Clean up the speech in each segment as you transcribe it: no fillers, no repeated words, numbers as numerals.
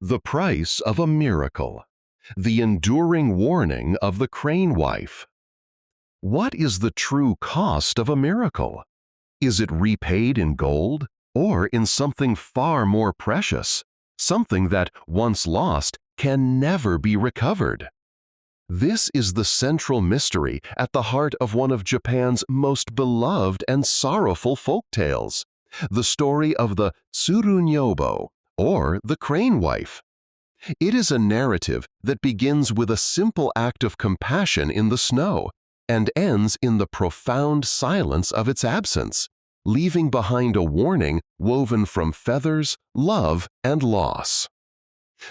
The price of a miracle. The enduring warning of the crane wife. What is the true cost of a miracle? Is it repaid in gold or in something far more precious, something that, once lost, can never be recovered? This is the central mystery at the heart of one of Japan's most beloved and sorrowful folk tales, the story of the Tsuru, or the crane wife. It is a narrative that begins with a simple act of compassion in the snow and ends in the profound silence of its absence, leaving behind a warning woven from feathers, love, and loss.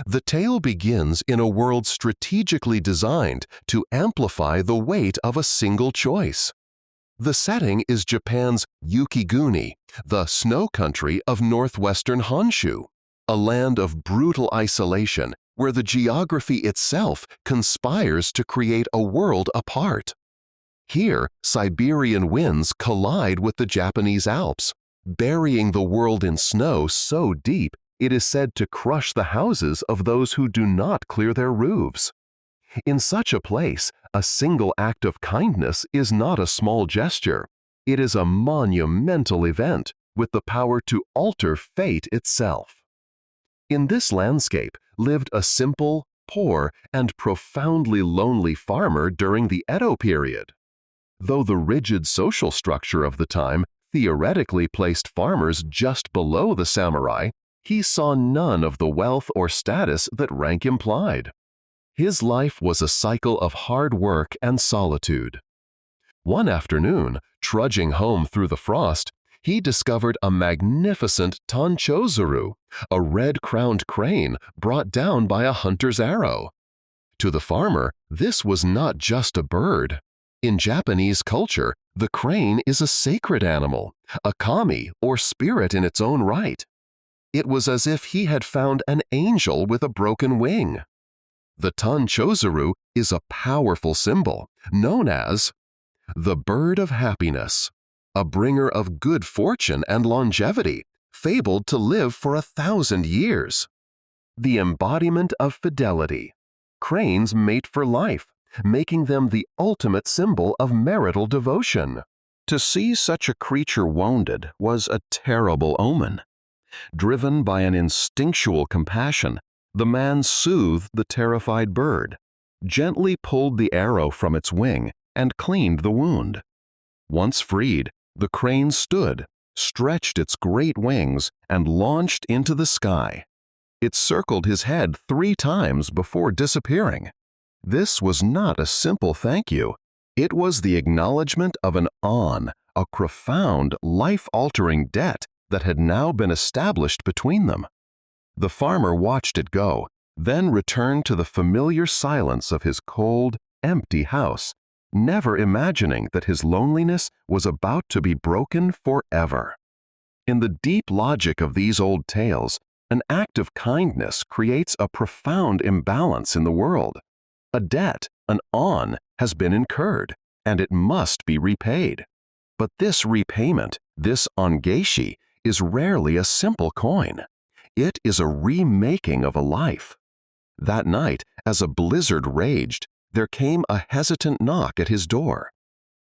The tale begins in a world strategically designed to amplify the weight of a single choice. The setting is Japan's Yukiguni, the snow country of northwestern Honshu, a land of brutal isolation where the geography itself conspires to create a world apart. Here, Siberian winds collide with the Japanese Alps, burying the world in snow so deep it is said to crush the houses of those who do not clear their roofs. In such a place, a single act of kindness is not a small gesture. It is a monumental event with the power to alter fate itself. In this landscape lived a simple, poor, and profoundly lonely farmer during the Edo period. Though the rigid social structure of the time theoretically placed farmers just below the samurai, he saw none of the wealth or status that rank implied. His life was a cycle of hard work and solitude. One afternoon, trudging home through the frost, he discovered a magnificent Yūzuru, a red-crowned crane brought down by a hunter's arrow. To the farmer, this was not just a bird. In Japanese culture, the crane is a sacred animal, a kami or spirit in its own right. It was as if he had found an angel with a broken wing. The Yūzuru is a powerful symbol, known as the bird of happiness, a bringer of good fortune and longevity, fabled to live for 1,000 years. The embodiment of fidelity. Cranes mate for life, making them the ultimate symbol of marital devotion. To see such a creature wounded was a terrible omen. Driven by an instinctual compassion, the man soothed the terrified bird, gently pulled the arrow from its wing, and cleaned the wound. Once freed, the crane stood, stretched its great wings, and launched into the sky. It circled his head 3 times before disappearing. This was not a simple thank you. It was the acknowledgement of a profound, life-altering debt that had now been established between them. The farmer watched it go, then returned to the familiar silence of his cold, empty house, never imagining that his loneliness was about to be broken forever. In the deep logic of these old tales, an act of kindness creates a profound imbalance in the world. A debt, has been incurred, and it must be repaid. But this repayment, this Ongaeshi, is rarely a simple coin. It is a remaking of a life. That night, as a blizzard raged, there came a hesitant knock at his door.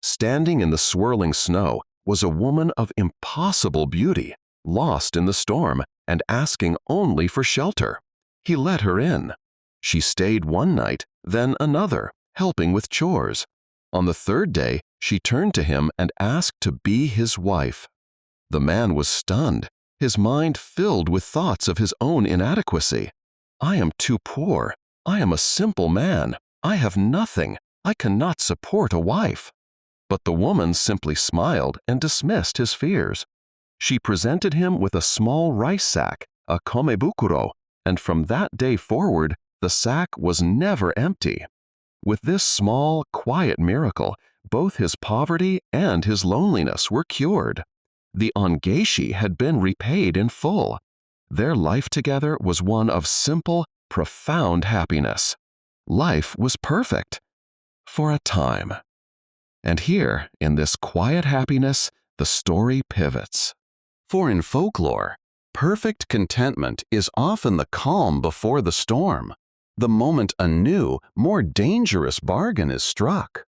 Standing in the swirling snow was a woman of impossible beauty, lost in the storm and asking only for shelter. He let her in. She stayed one night, then another, helping with chores. On the 3rd day, she turned to him and asked to be his wife. The man was stunned, his mind filled with thoughts of his own inadequacy. I am too poor. I am a simple man. I have nothing. I cannot support a wife. But the woman simply smiled and dismissed his fears. She presented him with a small rice sack, a komebukuro, and from that day forward, the sack was never empty. With this small, quiet miracle, both his poverty and his loneliness were cured. The Ongaeshi had been repaid in full. Their life together was one of simple, profound happiness. Life was perfect. For a time. And here, in this quiet happiness, the story pivots. For in folklore, Perfect contentment is often the calm before the storm, the moment a new, more dangerous bargain is struck.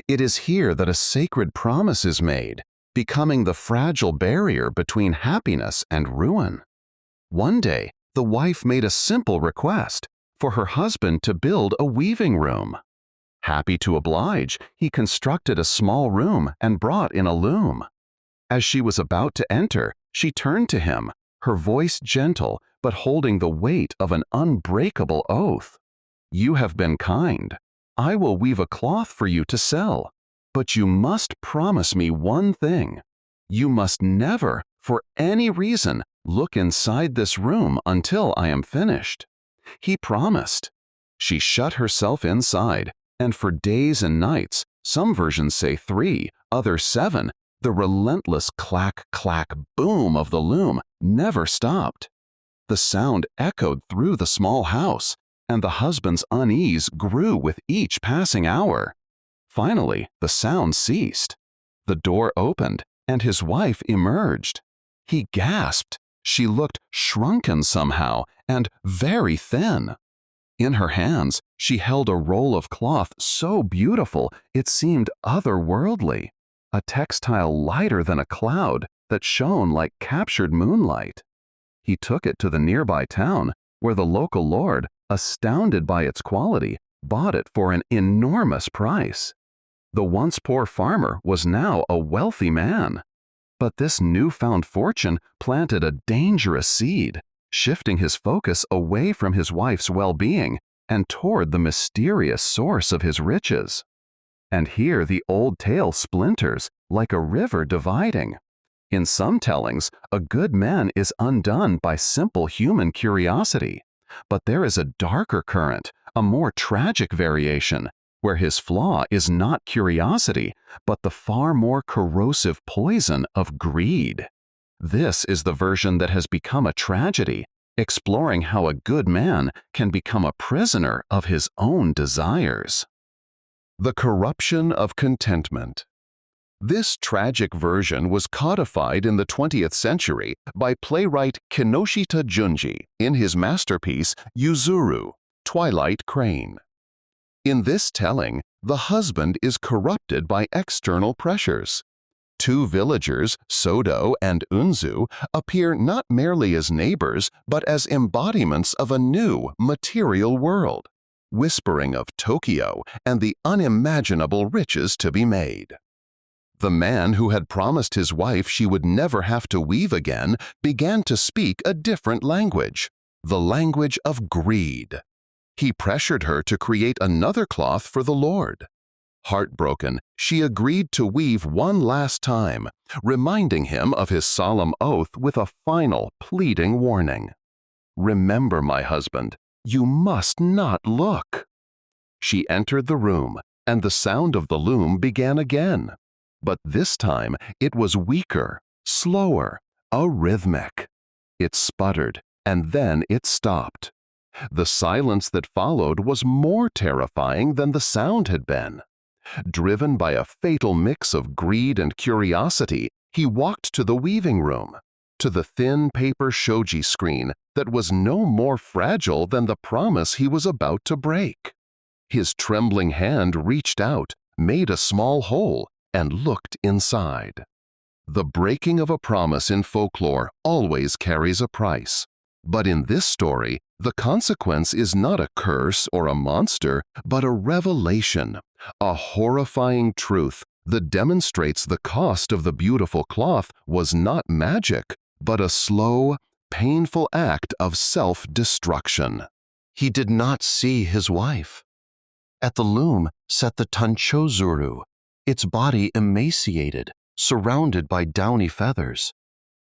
It is here that a sacred promise is made, becoming the fragile barrier between happiness and ruin. One day, the wife made a simple request for her husband to build a weaving room. Happy to oblige, he constructed a small room and brought in a loom. As she was about to enter, she turned to him, her voice gentle but holding the weight of an unbreakable oath. "You have been kind. I will weave a cloth for you to sell, but you must promise me one thing. You must never, for any reason, look inside this room until I am finished." He promised. She shut herself inside, and for days and nights, some versions say 3, others 7, the relentless clack, clack, boom of the loom never stopped. The sound echoed through the small house, and the husband's unease grew with each passing hour. Finally, the sound ceased. The door opened, and his wife emerged. He gasped. She looked shrunken somehow, and very thin. In her hands, she held a roll of cloth so beautiful it seemed otherworldly, a textile lighter than a cloud that shone like captured moonlight. He took it to the nearby town, where the local lord, astounded by its quality, bought it for an enormous price. The once poor farmer was now a wealthy man. But this newfound fortune planted a dangerous seed, shifting his focus away from his wife's well-being and toward the mysterious source of his riches. And here the old tale splinters, like a river dividing. In some tellings, a good man is undone by simple human curiosity, but there is a darker current, a more tragic variation, where his flaw is not curiosity, but the far more corrosive poison of greed. This is the version that has become a tragedy, exploring how a good man can become a prisoner of his own desires. The corruption of contentment. This tragic version was codified in the 20th century by playwright Kinoshita Junji in his masterpiece Yūzuru, Twilight Crane. In this telling, the husband is corrupted by external pressures. Two villagers, Sodo and Unzu, appear not merely as neighbors but as embodiments of a new, material world, whispering of Tokyo and the unimaginable riches to be made. The man who had promised his wife she would never have to weave again began to speak a different language, the language of greed. He pressured her to create another cloth for the Lord. Heartbroken, she agreed to weave one last time, reminding him of his solemn oath with a final, pleading warning. "Remember, my husband, you must not look." She entered the room, and the sound of the loom began again. But this time it was weaker, slower, arrhythmic. It sputtered, and then it stopped. The silence that followed was more terrifying than the sound had been. Driven by a fatal mix of greed and curiosity, he walked to the weaving room, to the thin paper shoji screen that was no more fragile than the promise he was about to break. His trembling hand reached out, made a small hole, and looked inside. The breaking of a promise in folklore always carries a price. But in this story, the consequence is not a curse or a monster, but a revelation, a horrifying truth that demonstrates the cost of the beautiful cloth was not magic, but a slow, painful act of self-destruction. He did not see his wife. At the loom sat the Tanchozuru, its body emaciated, surrounded by downy feathers.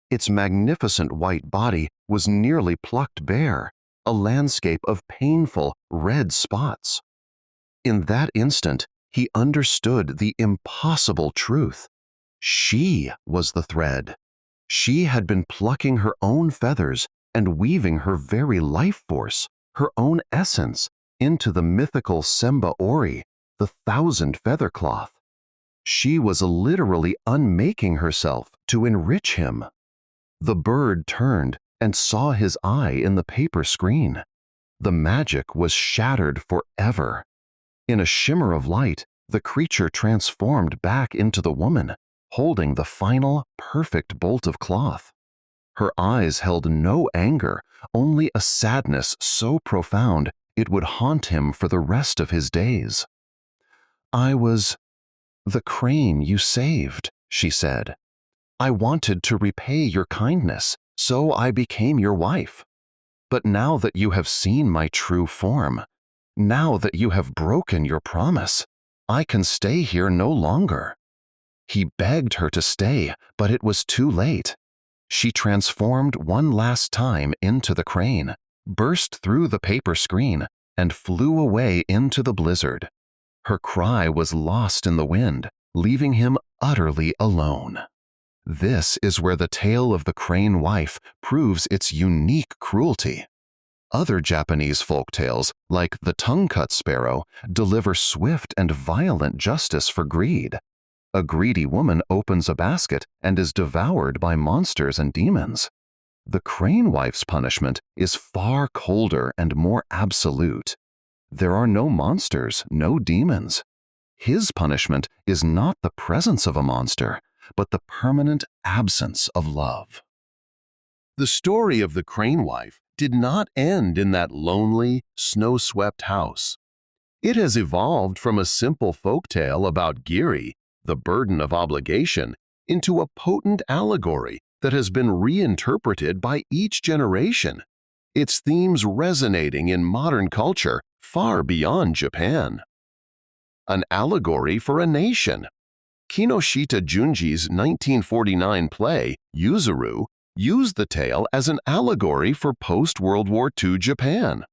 Its magnificent white body was nearly plucked bare, a landscape of painful red spots. In that instant, he understood the impossible truth. She was the thread. She had been plucking her own feathers and weaving her very life force, her own essence, into the mythical Semba Ori, the 1,000-feather cloth. She was literally unmaking herself to enrich him. The bird turned, and saw his eye in the paper screen. The magic was shattered forever. In a shimmer of light, the creature transformed back into the woman, holding the final, perfect bolt of cloth. Her eyes held no anger, only a sadness so profound it would haunt him for the rest of his days. "I was the crane you saved," she said. "I wanted to repay your kindness, so I became your wife. But now that you have seen my true form, now that you have broken your promise, I can stay here no longer." He begged her to stay, but it was too late. She transformed one last time into the crane, burst through the paper screen, and flew away into the blizzard. Her cry was lost in the wind, leaving him utterly alone. This is where the tale of the crane wife proves its unique cruelty. Other Japanese folk tales, like the tongue-cut sparrow, deliver swift and violent justice for greed. A greedy woman opens a basket and is devoured by monsters and demons. The crane wife's punishment is far colder and more absolute. There are no monsters, no demons. His punishment is not the presence of a monster, but the permanent absence of love. The story of the crane wife did not end in that lonely, snow-swept house. It has evolved from a simple folktale about Giri, the burden of obligation, into a potent allegory that has been reinterpreted by each generation, its themes resonating in modern culture far beyond Japan. An allegory for a nation. Kinoshita Junji's 1949 play, Yūzuru, used the tale as an allegory for post-World War II Japan.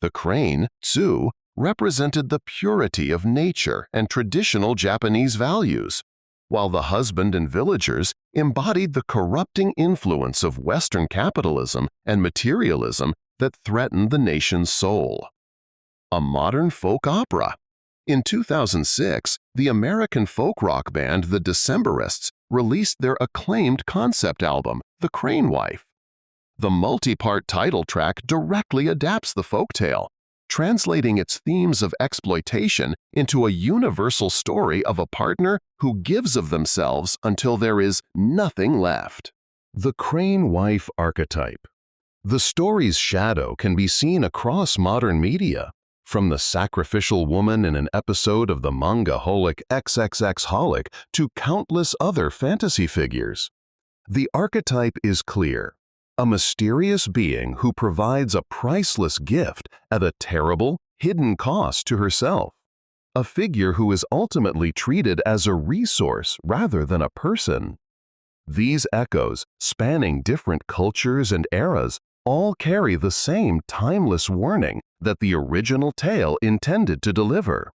The crane, Tsuru, represented the purity of nature and traditional Japanese values, while the husband and villagers embodied the corrupting influence of Western capitalism and materialism that threatened the nation's soul. A modern folk opera. In 2006, the American folk rock band The Decemberists released their acclaimed concept album, The Crane Wife. The multi-part title track directly adapts the folktale, translating its themes of exploitation into a universal story of a partner who gives of themselves until there is nothing left. The crane wife archetype. The story's shadow can be seen across modern media, from the sacrificial woman in an episode of the manga-holic XXX-holic to countless other fantasy figures. The archetype is clear. A mysterious being who provides a priceless gift at a terrible, hidden cost to herself. A figure who is ultimately treated as a resource rather than a person. These echoes, spanning different cultures and eras, all carry the same timeless warning that the original tale intended to deliver.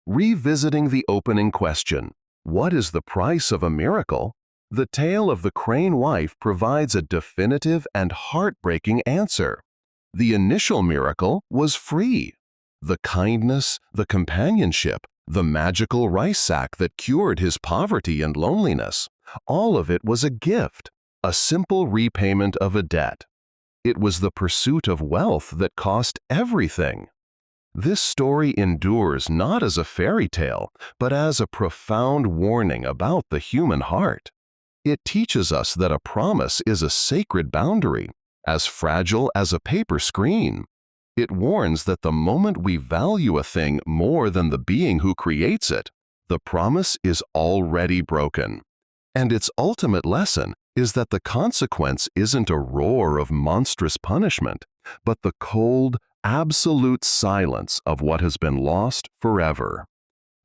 Revisiting the opening question, what is the price of a miracle? The tale of the crane wife provides a definitive and heartbreaking answer. The initial miracle was free. The kindness, the companionship, the magical rice sack that cured his poverty and loneliness, all of it was a gift, a simple repayment of a debt. It was the pursuit of wealth that cost everything. This story endures not as a fairy tale, but as a profound warning about the human heart. It teaches us that a promise is a sacred boundary, as fragile as a paper screen. It warns that the moment we value a thing more than the being who creates it, the promise is already broken. And its ultimate lesson is that the consequence isn't a roar of monstrous punishment, but the cold, absolute silence of what has been lost forever.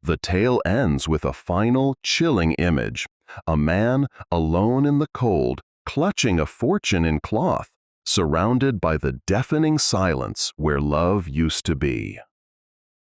The tale ends with a final, chilling image. A man, alone in the cold, clutching a fortune in cloth, surrounded by the deafening silence where love used to be.